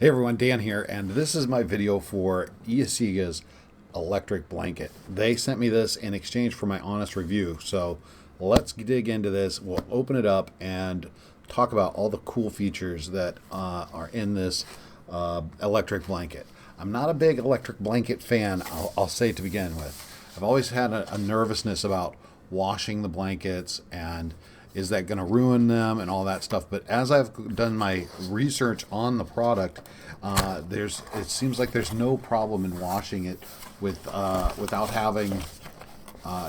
Hey everyone, Dan here, and this is my video for Eheyciga's Electric Blanket. They sent me this in exchange for my honest review, so let's dig into this. We'll open it up and talk about all the cool features that are in this electric blanket. I'm not a big electric blanket fan, I'll say to begin with. I've always had a nervousness about washing the blankets and is that going to ruin them and all that stuff. But as I've done my research on the product, it seems like there's no problem in washing it without having,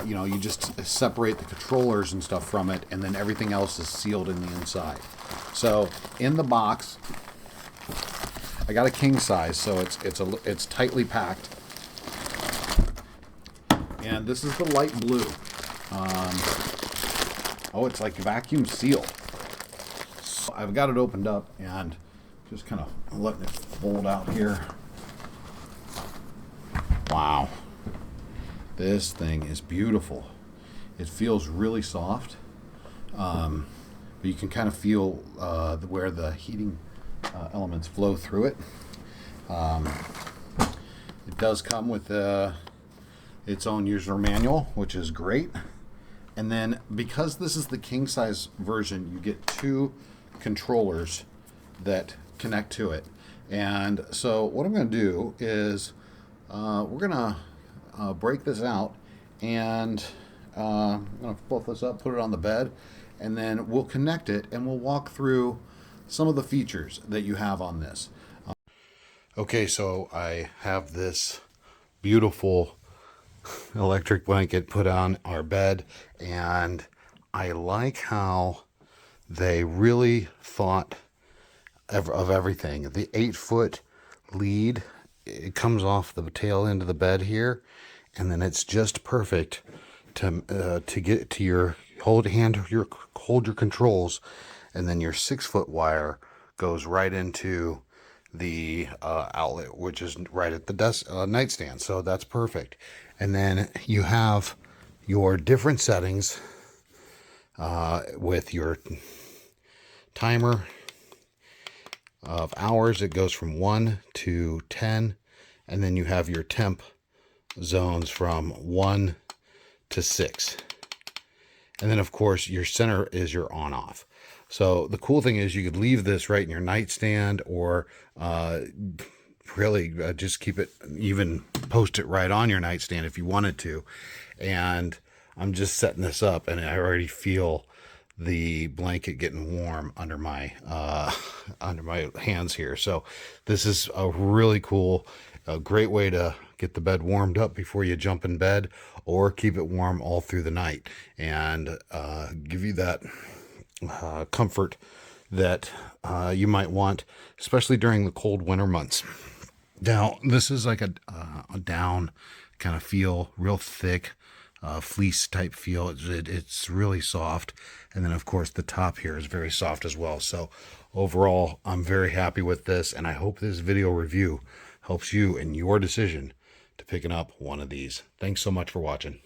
you just separate the controllers and stuff from it, and then everything else is sealed in the inside. So in the box, I got a king size, so it's tightly packed, and this is the light blue. Oh, it's like vacuum sealed. So I've got it opened up and just kind of letting it fold out here. Wow. This thing is beautiful. It feels really soft. But you can kind of feel where the heating elements flow through it. It does come with its own user manual, which is great. And then because this is the king size version, you get two controllers that connect to it. And so what I'm going to do is we're going to break this out, and I'm going to pull this up, put it on the bed, and then we'll connect it and we'll walk through some of the features that you have on this. Okay, so I have this beautiful electric blanket put on our bed, and I like how they really thought of everything. The 8-foot lead, it comes off the tail end of the bed here, and then it's just perfect to get to your hold your controls, and then your 6-foot wire goes right into the outlet, which is right at the desk nightstand. So that's perfect. And then you have your different settings with your timer of hours. It goes from 1 to 10, and then you have your temp zones from 1 to 6. And then of course your center is your on off. So the cool thing is you could leave this right in your nightstand, or really just keep it, even post it right on your nightstand if you wanted to. And I'm just setting this up, and I already feel the blanket getting warm under my hands here. So this is a really cool, a great way to get the bed warmed up before you jump in bed, or keep it warm all through the night, and give you that comfort that you might want, especially during the cold winter months. Now, this is like a down kind of feel, real thick, fleece type feel. It's really soft. And then of course the top here is very soft as well. So overall, I'm very happy with this, and I hope this video review helps you in your decision to picking up one of these. Thanks so much for watching.